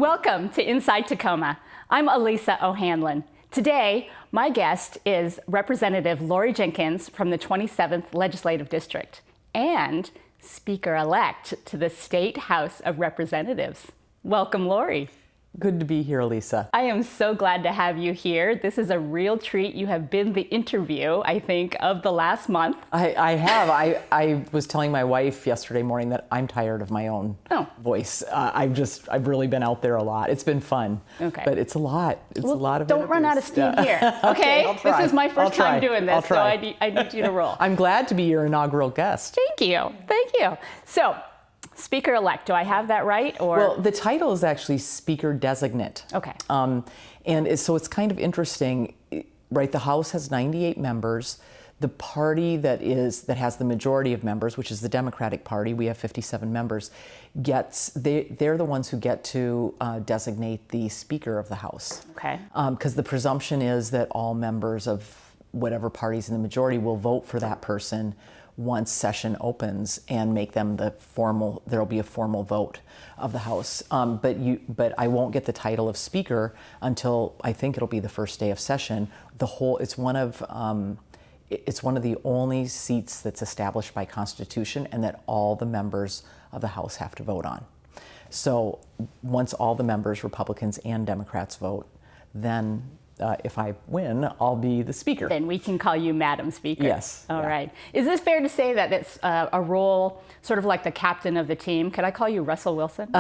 Welcome to Inside Tacoma. I'm Alisa O'Hanlon. Today, my guest is Representative Laurie Jinkins from the 27th Legislative District and Speaker-elect to the State House of Representatives. Welcome, Laurie. Good to be here, Alisa. I am so glad to have you here. This is a real treat. You have been the interview, I think, of the last month. I have. I was telling my wife yesterday morning that I'm tired of my own voice. I've really been out there a lot. It's been fun. Okay. But it's a lot. It's a lot of Don't run out of steam here, okay? I'll try. This is my first time doing this, so I need you to roll. I'm glad to be your inaugural guest. Thank you. Thank you. So, Speaker-elect, do I have that right? Or well, the title is actually Speaker Designate. Okay. So it's kind of interesting, right? The House has 98 members. The party that has the majority of members, which is the Democratic Party, we have 57 members, they're the ones who get to designate the Speaker of the House. Okay. Because the presumption is that all members of whatever party's in the majority will vote for that person once session opens and make them there'll be a formal vote of the House. But I won't get the title of Speaker until I think it'll be the first day of session. It's one of the only seats that's established by Constitution and that all the members of the House have to vote on. So once all the members, Republicans and Democrats, vote, then if I win, I'll be the Speaker. Then we can call you Madam Speaker. Yes. All right. Is this fair to say that it's a role sort of like the captain of the team? Could I call you Russell Wilson?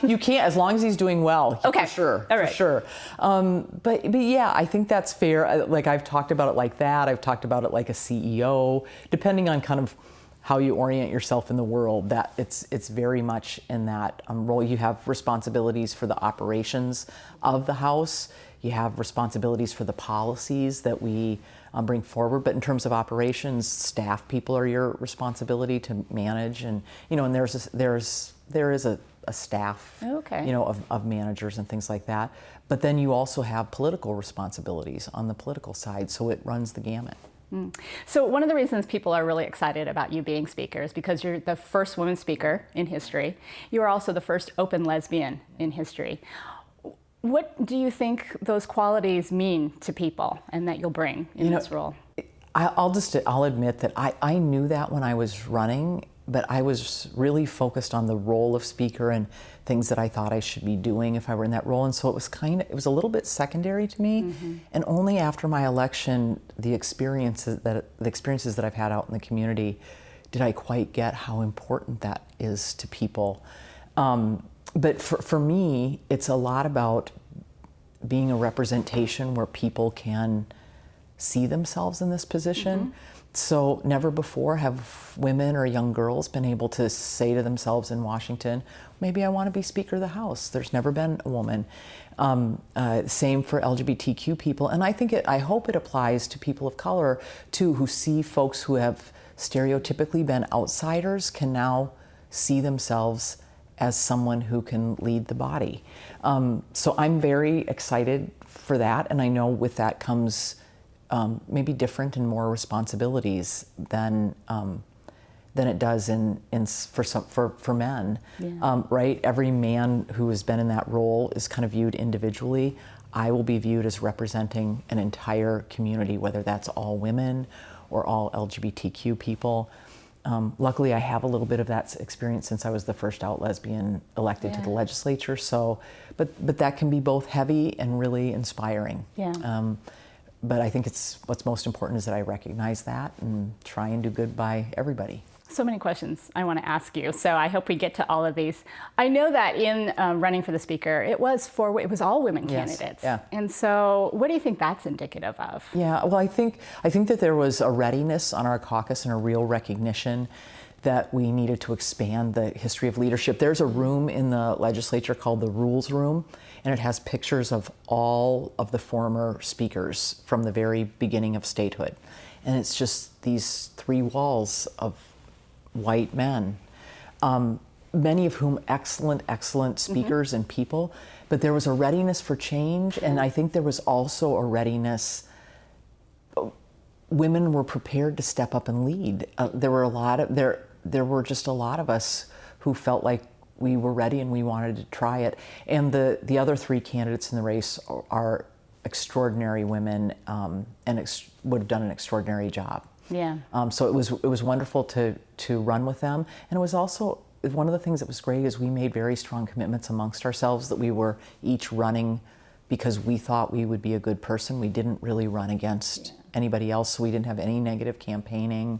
You can't, as long as he's doing well. Okay. For sure. All right. For sure. But yeah, I think that's fair. Like I've talked about it like that. I've talked about it like a CEO, depending on kind of how you orient yourself in the world. That it's very much in that role. You have responsibilities for the operations of the House. You have responsibilities for the policies that we bring forward, but in terms of operations, staff people are your responsibility to manage, and and there is a staff, of managers and things like that. But then you also have political responsibilities on the political side, so it runs the gamut. So one of the reasons people are really excited about you being Speaker is because you're the first woman Speaker in history. You are also the first open lesbian in history. What do you think those qualities mean to people and that you'll bring in this role? I'll admit that I knew that when I was running, but I was really focused on the role of Speaker and things that I thought I should be doing if I were in that role. And so it was a little bit secondary to me. Mm-hmm. And only after my election, the experiences that I've had out in the community, did I quite get how important that is to people. But for me, it's a lot about being a representation where people can see themselves in this position. Mm-hmm. So never before have women or young girls been able to say to themselves in Washington, maybe I want to be Speaker of the House. There's never been a woman. Same for LGBTQ people. And I hope it applies to people of color too, who see folks who have stereotypically been outsiders can now see themselves as someone who can lead the body. So I'm very excited for that, and I know with that comes maybe different and more responsibilities than it does for men. Yeah. Right? Every man who has been in that role is kind of viewed individually. I will be viewed as representing an entire community, whether that's all women or all LGBTQ people. Luckily, I have a little bit of that experience since I was the first out lesbian elected to the legislature. So, but that can be both heavy and really inspiring. Yeah. But I think what's most important is that I recognize that and try and do good by everybody. So many questions I want to ask you, so I hope we get to all of these. I know that in running for the Speaker, it was all women candidates. Yeah. And so what do you think that's indicative of? Yeah, well, I think that there was a readiness on our caucus and a real recognition that we needed to expand the history of leadership. There's a room in the legislature called the Rules Room, and it has pictures of all of the former speakers from the very beginning of statehood. And it's just these three walls of white men, many of whom excellent speakers and people, but there was a readiness for change, and I think there was also a readiness. Women were prepared to step up and lead. There were just a lot of us who felt like we were ready and we wanted to try it. And the other three candidates in the race are extraordinary women, and would have done an extraordinary job. Yeah. So it was wonderful to run with them, and it was also one of the things that was great is we made very strong commitments amongst ourselves that we were each running because we thought we would be a good person. We didn't really run against anybody else, so we didn't have any negative campaigning,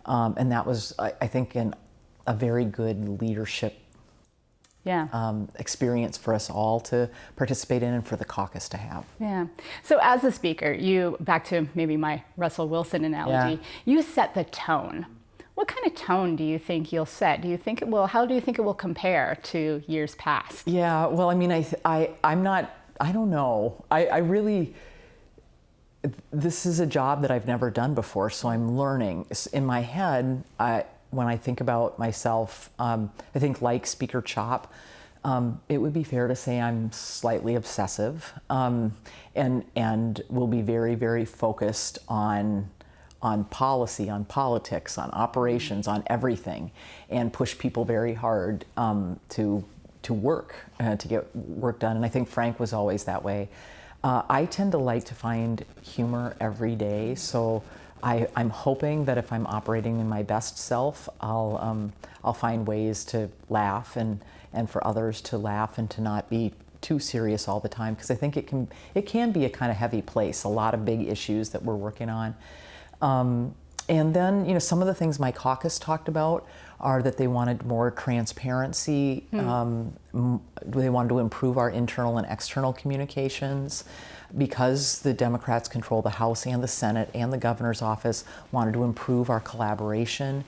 and that was, I think, a very good leadership experience for us all to participate in and for the caucus to have. Yeah. So as a speaker, you, back to maybe my Russell Wilson analogy, you set the tone. What kind of tone do you think you'll set? Do you think it will? How do you think it will compare to years past? Yeah. Well, I mean, I'm not. I don't know. I really. This is a job that I've never done before, so I'm learning. In my head, when I think about myself, I think like Speaker Chop, it would be fair to say I'm slightly obsessive, and will be very, very focused on policy, on politics, on operations, on everything, and push people very hard to work, to get work done. And I think Frank was always that way. I tend to like to find humor every day, so I'm hoping that if I'm operating in my best self, I'll find ways to laugh and for others to laugh and to not be too serious all the time, because I think it can be a kind of heavy place, a lot of big issues that we're working on. And then, some of the things my caucus talked about are that they wanted more transparency. They wanted to improve our internal and external communications, because the Democrats control the House and the Senate and the governor's office, wanted to improve our collaboration.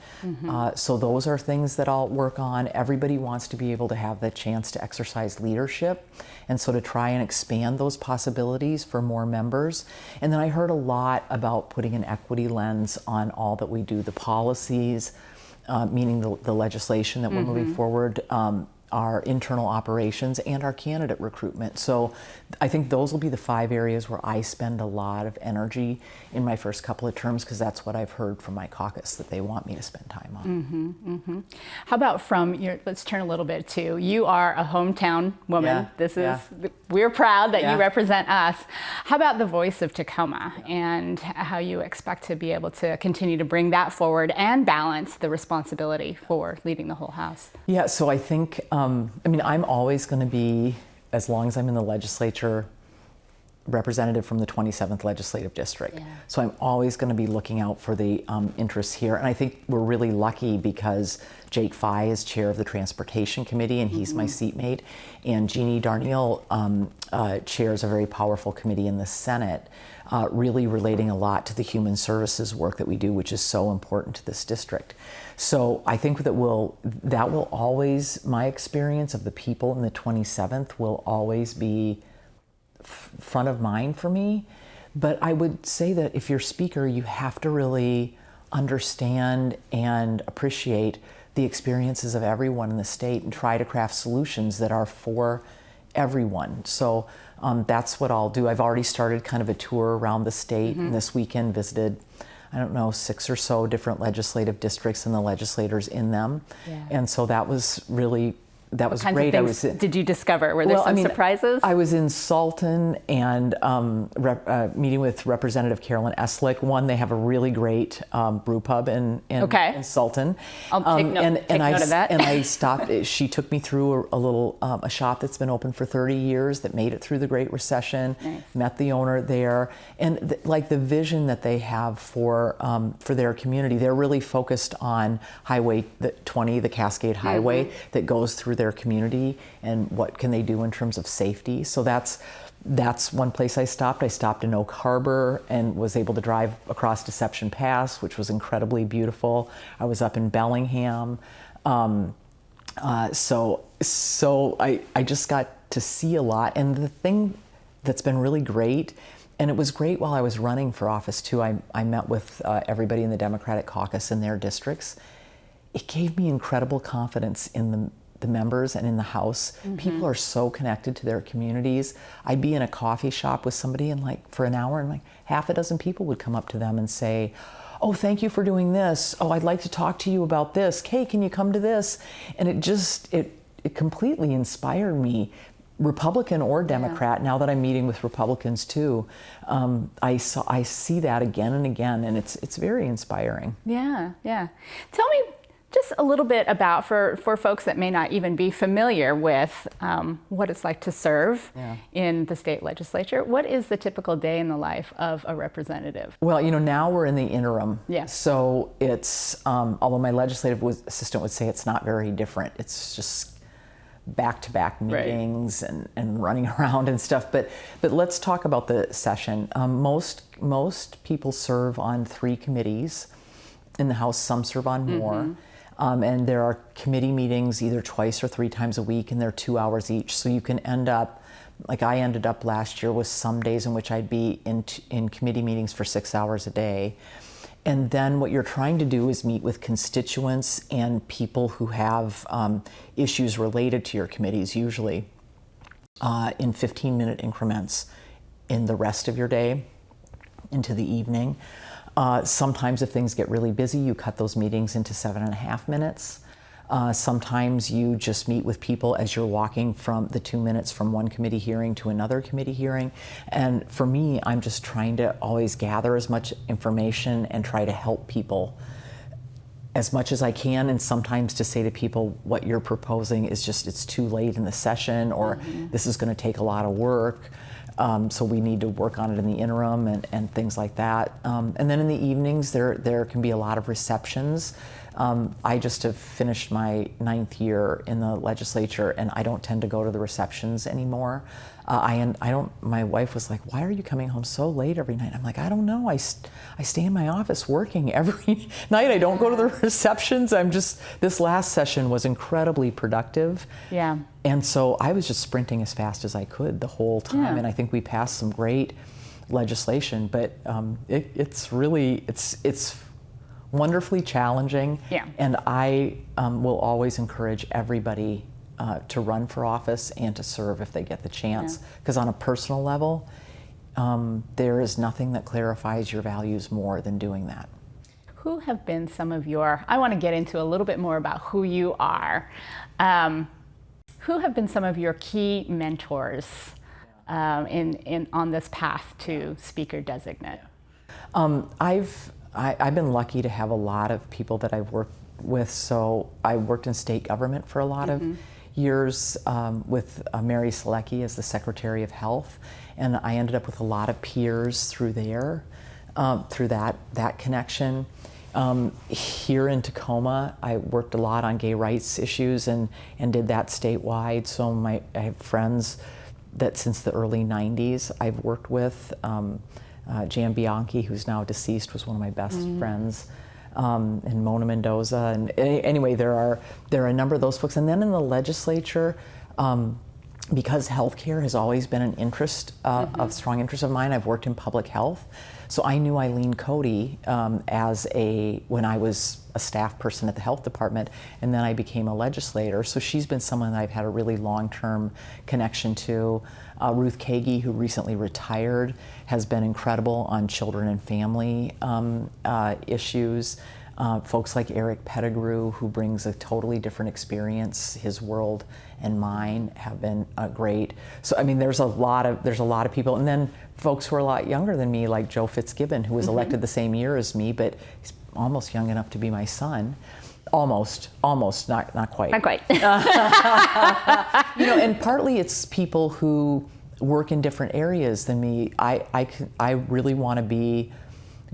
So those are things that I'll work on. Everybody wants to be able to have the chance to exercise leadership, and so to try and expand those possibilities for more members. And then I heard a lot about putting an equity lens on all that we do, the policies, meaning the legislation that we're moving forward, our internal operations, and our candidate recruitment. So I think those will be the 5 areas where I spend a lot of energy in my first couple of terms, because that's what I've heard from my caucus that they want me to spend time on. How about from your, let's turn a little bit to, you are a hometown woman. We're proud that you represent us. How about the voice of Tacoma, and how you expect to be able to continue to bring that forward and balance the responsibility for leading the whole House? Yeah, so I think, I'm always going to be, as long as I'm in the legislature, representative from the 27th legislative district. So I'm always going to be looking out for the interests here. And I think we're really lucky because Jake Fye is chair of the Transportation Committee, and he's my seatmate. And Jeannie Darnielle chairs a very powerful committee in the Senate, really relating a lot to the human services work that we do, which is so important to this district. So I think that will always, my experience of the people in the 27th will always be front of mind for me. But I would say that if you're speaker, you have to really understand and appreciate the experiences of everyone in the state and try to craft solutions that are for everyone. So that's what I'll do. I've already started kind of a tour around the state, and this weekend visited, 6 or so different legislative districts and the legislators in them. And so that was really, that was great. What kinds of things did you discover? Were there some surprises? I was in Sultan and meeting with Representative Carolyn Eslick. One, they have a really great brew pub in Sultan. I'll take note of that. And I stopped. She took me through a shop that's been open for 30 years that made it through the Great Recession. Met the owner there, and the vision that they have for their community. They're really focused on Highway 20, the Cascade Highway that goes through their community, and what can they do in terms of safety. So that's one place I stopped. I stopped in Oak Harbor and was able to drive across Deception Pass, which was incredibly beautiful. I was up in Bellingham. So I just got to see a lot. And the thing that's been really great, and it was great while I was running for office too, I met with everybody in the Democratic Caucus in their districts. It gave me incredible confidence in the members and in the House. People are so connected to their communities. I'd be in a coffee shop with somebody, and for an hour, and half a dozen people would come up to them and say, "Oh, thank you for doing this. Oh, I'd like to talk to you about this. Hey, can you come to this?" And it completely inspired me, Republican or Democrat. Now that I'm meeting with Republicans too, I see that again and again, and it's very inspiring. Yeah. Tell me just a little bit about, for folks that may not even be familiar with what it's like to serve in the state legislature. What is the typical day in the life of a representative? Well, now we're in the interim. Yeah. So it's, although my legislative assistant would say it's not very different. It's just back-to-back meetings and running around and stuff. But let's talk about the session. Most people serve on 3 committees in the House. Some serve on more. And there are committee meetings either twice or 3 times a week, and they're 2 hours each. So you can end up, like I ended up last year with some days in which I'd be in committee meetings for 6 hours a day. And then what you're trying to do is meet with constituents and people who have issues related to your committees, usually in 15-minute increments in the rest of your day into the evening. Sometimes if things get really busy, you cut those meetings into 7.5 minutes. Sometimes you just meet with people as you're walking from the 2 minutes from one committee hearing to another committee hearing. And for me, I'm just trying to always gather as much information and try to help people as much as I can, and sometimes to say to people what you're proposing is just, it's too late in the session, or this is going to take a lot of work. So we need to work on it in the interim and things like that. And then in the evenings, there can be a lot of receptions. I just have finished my 9th year in the legislature, and I don't tend to go to the receptions anymore. My wife was like, "Why are you coming home so late every night?" I'm like, "I don't know. I stay in my office working every night. I don't go to the receptions. This last session was incredibly productive." Yeah. And so I was just sprinting as fast as I could the whole time. Yeah. And I think we passed some great legislation, but it's wonderfully challenging. Yeah. And I will always encourage everybody to run for office and to serve if they get the chance. Because on a personal level, there is nothing that clarifies your values more than doing that. Who have been some of your, I want to get into a little bit more about who you are. Who have been some of your key mentors on this path to Speaker Designate? I've been lucky to have a lot of people that I've worked with. So I worked in state government for a lot of years with Mary Selecki as the Secretary of Health, and I ended up with a lot of peers through there, through that connection. Here in Tacoma, I worked a lot on gay rights issues and did that statewide. So I have friends that since the early 90s I've worked with. Jan Bianchi, who's now deceased, was one of my best friends, and Mona Mendoza. And anyway, there are a number of those folks. And then in the legislature, because healthcare has always been an interest, a strong interest of mine, I've worked in public health. So I knew Eileen Cody when I was a staff person at the health department, and then I became a legislator. So she's been someone that I've had a really long-term connection to. Ruth Kagi, who recently retired, has been incredible on children and family issues. Folks like Eric Pettigrew, who brings a totally different experience, his world and mine, have been great. So I mean, there's a lot of people, and then folks who are a lot younger than me, like Joe Fitzgibbon, who was elected the same year as me, but he's almost young enough to be my son. Almost, not quite. Not quite. And partly it's people who work in different areas than me. I really want to be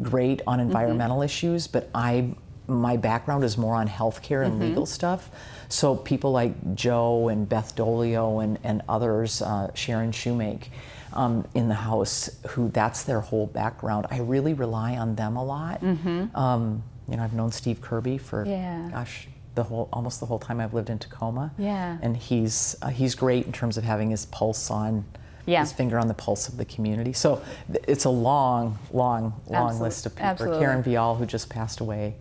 great on environmental issues, but my background is more on healthcare and legal stuff. So people like Joe and Beth Dolio and others, Sharon Shoemake in the House, who that's their whole background. I really rely on them a lot. I've known Steve Kirby for almost the whole time I've lived in Tacoma. Yeah. And he's great in terms of having his pulse on. His finger on the pulse of the community. So it's a long list of people. Absolutely. Karen Vial, who just passed away,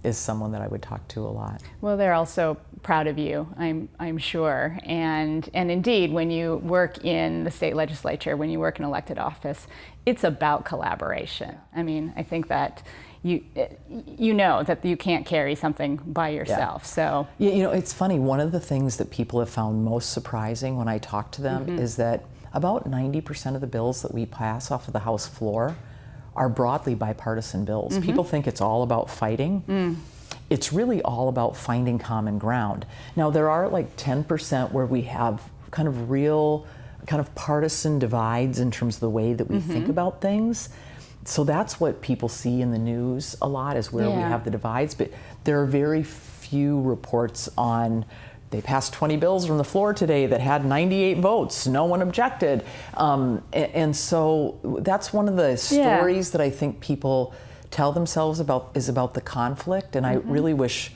is someone that I would talk to a lot. Well, they're also proud of you, I'm sure. And indeed, when you work in the state legislature, when you work in elected office, it's about collaboration. I mean, I think that you know that you can't carry something by yourself. So yeah, it's funny. One of the things that people have found most surprising when I talk to them is that about 90% of the bills that we pass off of the House floor are broadly bipartisan bills. People think it's all about fighting. It's really all about finding common ground. Now, there are like 10% where we have kind of real kind of partisan divides in terms of the way that we think about things. So that's what people see in the news a lot, is where we have the divides. But there are very few reports on, they passed 20 bills from the floor today that had 98 votes, no one objected. And so that's one of the stories that I think people tell themselves about, is about the conflict. And I really wish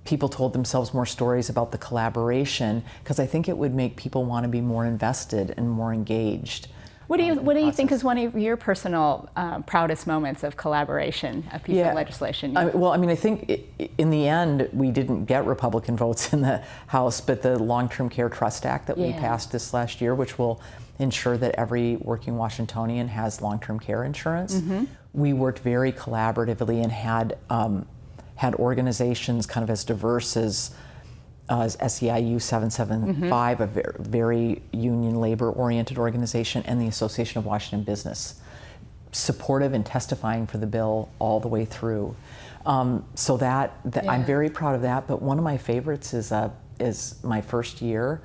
people told themselves more stories about the collaboration, because I think it would make people want to be more invested and more engaged. What do you think is one of your personal proudest moments of collaboration, a piece of legislation? I think in the end, we didn't get Republican votes in the House, but the Long-Term Care Trust Act that we passed this last year, which will ensure that every working Washingtonian has long-term care insurance. We worked very collaboratively and had organizations kind of as diverse as SEIU 775, a very union labor-oriented organization, and the Association of Washington Business, supportive and testifying for the bill all the way through. So that I'm very proud of that. But one of my favorites is my first year.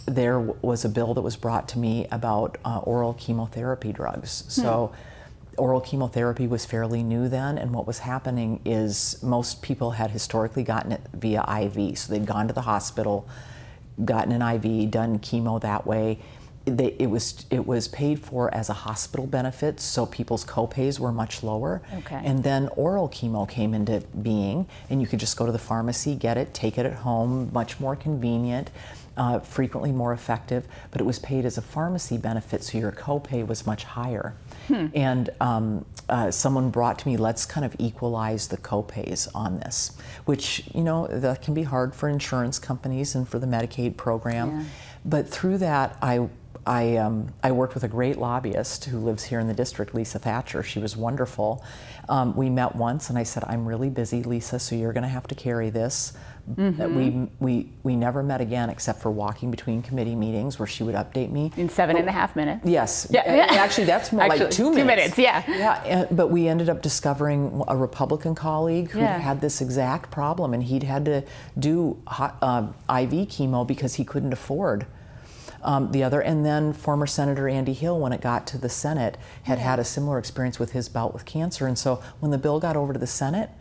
There was a bill that was brought to me about oral chemotherapy drugs. So oral chemotherapy was fairly new then, and what was happening is most people had historically gotten it via IV. So they'd gone to the hospital, gotten an IV, done chemo that way. It was paid for as a hospital benefit, so people's co-pays were much lower. And then oral chemo came into being, and you could just go to the pharmacy, get it, take it at home, much more convenient, frequently more effective, but it was paid as a pharmacy benefit, so your co-pay was much higher. And someone brought to me, let's kind of equalize the co-pays on this, which, that can be hard for insurance companies and for the Medicaid program. But through that, I worked with a great lobbyist who lives here in the district, Lisa Thatcher. She was wonderful. We met once, and I said, I'm really busy, Lisa, so you're going to have to carry this. We never met again except for walking between committee meetings where she would update me. In 7.5 minutes? Yes. Actually, that's more like 2 minutes. 2 minutes, But we ended up discovering a Republican colleague who had this exact problem, and he'd had to do IV chemo because he couldn't afford the other. And then former Senator Andy Hill, when it got to the Senate, had a similar experience with his bout with cancer. And so when the bill got over to the Senate,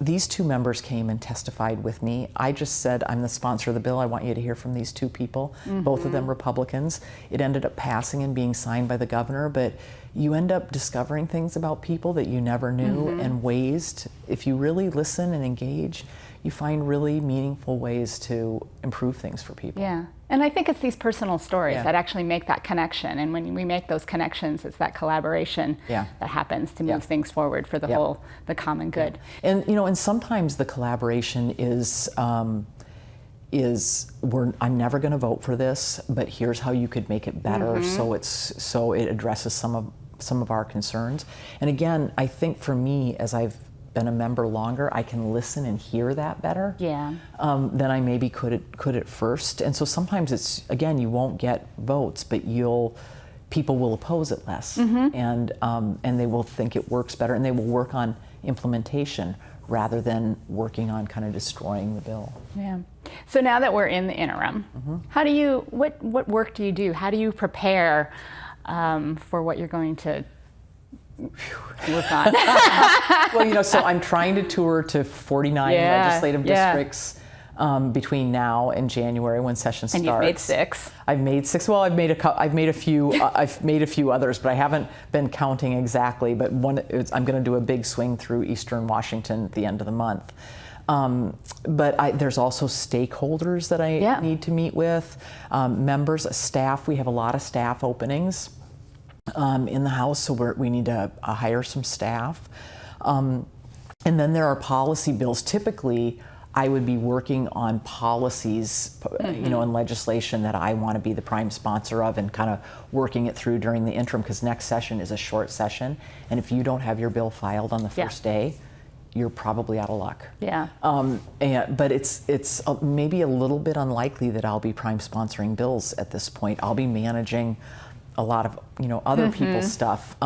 these two members came and testified with me. I just said, I'm the sponsor of the bill. I want you to hear from these two people, both of them Republicans. It ended up passing and being signed by the governor, but you end up discovering things about people that you never knew, and ways if you really listen and engage, you find really meaningful ways to improve things for people. And I think it's these personal stories that actually make that connection. And when we make those connections, it's that collaboration that happens to move things forward for the the common good. And and sometimes the collaboration is I'm never going to vote for this, but here's how you could make it better so it addresses some of our concerns. And again, I think for me, as I've been a member longer, I can listen and hear that better than I maybe could at first. And so sometimes it's, again, you won't get votes, but people will oppose it less, and they will think it works better, and they will work on implementation rather than working on kind of destroying the bill. So now that we're in the interim, what work do you do? How do you prepare for what you're going to work on? Well, so I'm trying to tour to 49 legislative districts between now and January when session starts. And you've made 6. I've made 6. Well, I've made a few. I've made a few others, but I haven't been counting exactly. But I'm going to do a big swing through Eastern Washington at the end of the month. But there's also stakeholders that I need to meet with, members, staff. We have a lot of staff openings in the House, so we need to hire some staff. And then there are policy bills. Typically, I would be working on policies, and legislation that I want to be the prime sponsor of, and kind of working it through during the interim, because next session is a short session, and if you don't have your bill filed on the first day, you're probably out of luck. Yeah. But it's maybe a little bit unlikely that I'll be prime sponsoring bills at this point. I'll be managing a lot of other people's stuff.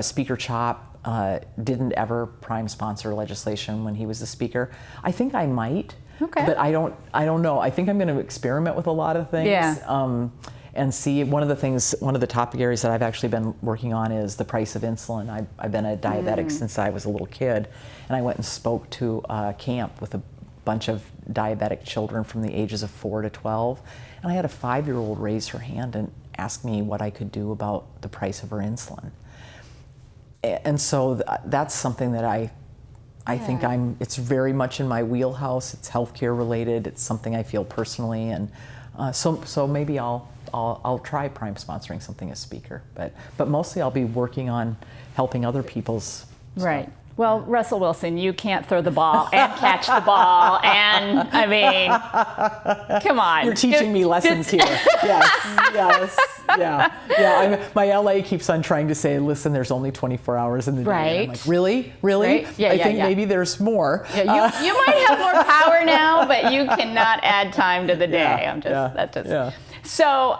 Speaker Chop didn't ever prime sponsor legislation when he was the speaker. I think I might, but I don't know. I think I'm going to experiment with a lot of things. And see, one of the topic areas that I've actually been working on is the price of insulin. I've been a diabetic since I was a little kid, and I went and spoke to a camp with a bunch of diabetic children from the ages of 4 to 12, and I had a 5-year-old raise her hand and ask me what I could do about the price of her insulin. And so that's something that I think it's very much in my wheelhouse. It's healthcare related. It's something I feel personally, and so maybe I'll try prime sponsoring something as speaker, but mostly I'll be working on helping other people's right. stuff. Well, Russell Wilson, you can't throw the ball and catch the ball, and I mean, come on. You're teaching me lessons here. Yes, yeah. My LA keeps on trying to say, listen, there's only 24 hours in the day. Right. I'm like, really? Right? I think maybe there's more. Yeah, you might have more power now, but you cannot add time to the day. So,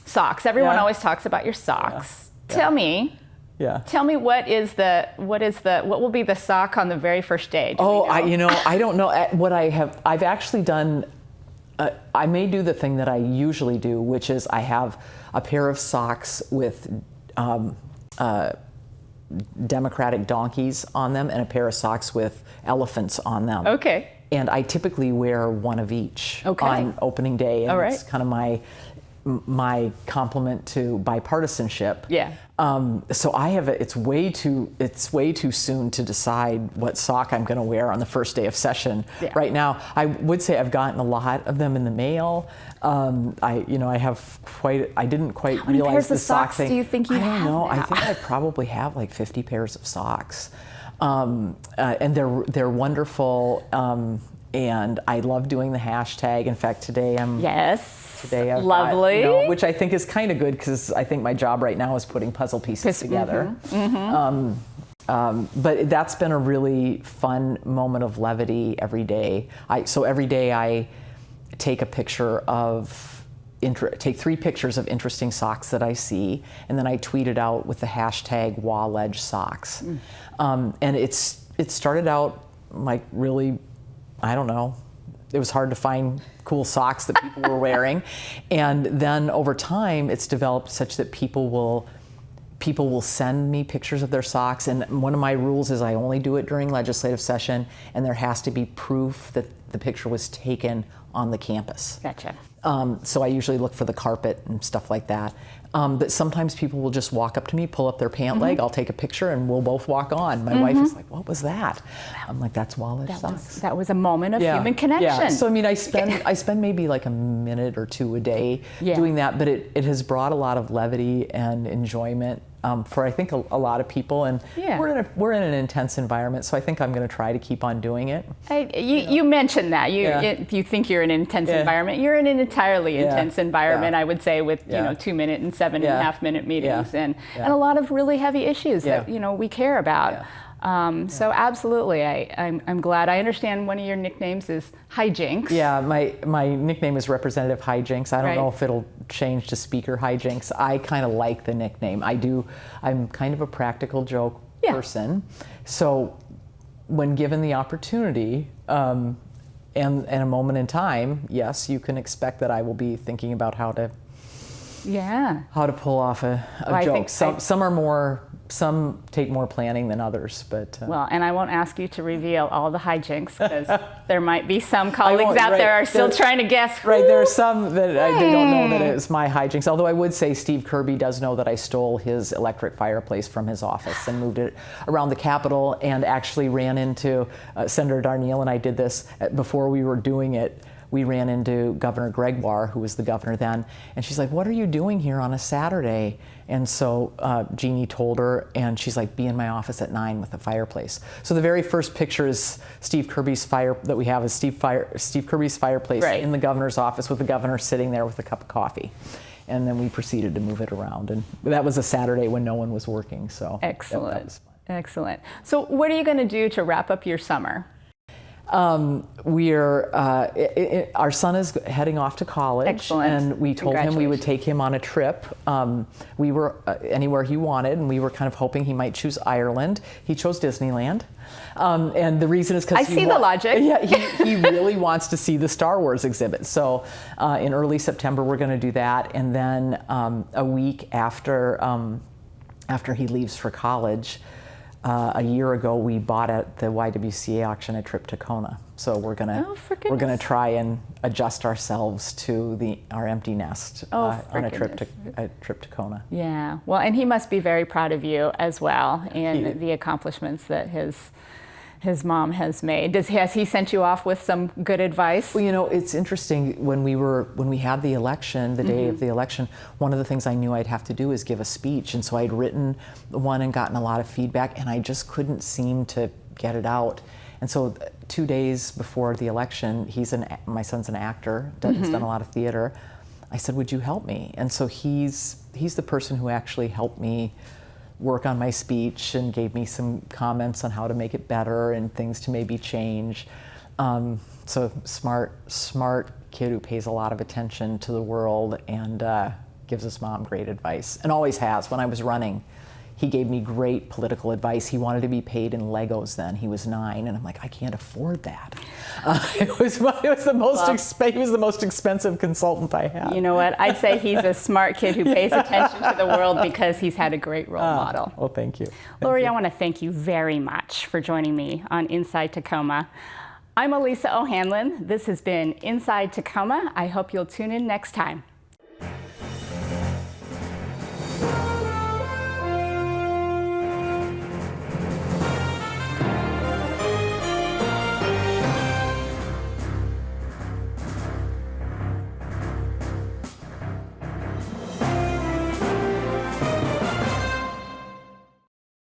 socks. Everyone always talks about your socks. Tell me. Yeah. Tell me what will be the sock on the very first day? I don't know what I've actually done. I may do the thing that I usually do, which is I have a pair of socks with Democratic donkeys on them and a pair of socks with elephants on them. Okay. And I typically wear one of each on opening day, and it's kind of my compliment to bipartisanship. Yeah. So it's way too soon to decide what sock I'm going to wear on the first day of session. Yeah. Right now, I would say I've gotten a lot of them in the mail. I didn't quite How many realize pairs the of sock socks thing. do you think you have? I don't know. Now? I think I probably have like 50 pairs of socks, and they're wonderful. And I love doing the hashtag. In fact, today I've lovely. got, which I think is kind of good, because I think my job right now is putting puzzle pieces together. But that's been a really fun moment of levity every day. So every day I take take 3 pictures of interesting socks that I see, and then I tweet it out with the hashtag #WaLegSocks. And it started out like really, I don't know, it was hard to find cool socks that people were wearing. And then over time, it's developed such that people will send me pictures of their socks. And one of my rules is I only do it during legislative session, and there has to be proof that the picture was taken on the campus. Gotcha. So I usually look for the carpet and stuff like that. But sometimes people will just walk up to me, pull up their pant leg, I'll take a picture, and we'll both walk on. My wife is like, what was that? I'm like, that's #WaLegSocks. That was a moment of human connection. Yeah. So I mean, I spend maybe like a minute or 2 a day doing that, but it has brought a lot of levity and enjoyment for, I think, a lot of people. And we're in an intense environment, so I think I'm going to try to keep on doing it. You mentioned that you think you're in an intense environment. You're in an entirely intense environment, I would say, with 2-minute and 7.5-minute meetings and a lot of really heavy issues that we care about. So absolutely, I'm glad. I understand one of your nicknames is Hijinks. Yeah, my nickname is Representative Hijinks. I don't know if it'll change to Speaker Hijinks. I kind of like the nickname. I'm kind of a practical joke person. So when given the opportunity and a moment in time, yes, you can expect that I will be thinking about how to pull off a joke. Some take more planning than others, but and I won't ask you to reveal all the hijinks, because there might be some colleagues out there are still trying to guess. Right, there are some that they don't know that it was my hijinks. Although I would say Steve Kirby does know that I stole his electric fireplace from his office and moved it around the Capitol, and actually ran into Senator Darnielle, and I did this before we were doing it. we ran into Governor Gregoire, who was the governor then, and she's like, "What are you doing here on a Saturday?" And so Jeannie told her, and she's like, "Be in my office at 9 with the fireplace." So the very first picture is Steve Kirby's that we have is Steve Kirby's fireplace in the governor's office with the governor sitting there with a cup of coffee. And then we proceeded to move it around, and that was a Saturday when no one was working. So excellent, that was fun. Excellent. So what are you going to do to wrap up your summer? Our son is heading off to college. Excellent. And we told him we would take him on a trip. We were anywhere he wanted, and we were kind of hoping he might choose Ireland. He chose Disneyland. And the reason is because I see the logic. Yeah, he really wants to see the Star Wars exhibit. So in early September, we're going to do that. And then a week after he leaves for college, a year ago, we bought at the YWCA auction a trip to Tacoma. So we're gonna try and adjust ourselves to our empty nest on a trip to Tacoma. Yeah. Well, and he must be very proud of you as well, and the accomplishments that his mom has made. Has he sent you off with some good advice? Well, it's interesting, when we had the election, the day of the election, one of the things I knew I'd have to do is give a speech. And so I'd written one and gotten a lot of feedback, and I just couldn't seem to get it out. And so 2 days before the election, my son's an actor, has done a lot of theater. I said, "Would you help me?" And so he's the person who actually helped me work on my speech and gave me some comments on how to make it better and things to maybe change. So smart kid who pays a lot of attention to the world and gives his mom great advice, and always has. When I was running, he gave me great political advice. He wanted to be paid in Legos then. He was 9, and I'm like, I can't afford that. He was the most expensive consultant I had. You know what? I'd say he's a smart kid who pays attention to the world because he's had a great role model. Well, thank you. Laurie, I want to thank you very much for joining me on Inside Tacoma. I'm Alisa O'Hanlon. This has been Inside Tacoma. I hope you'll tune in next time.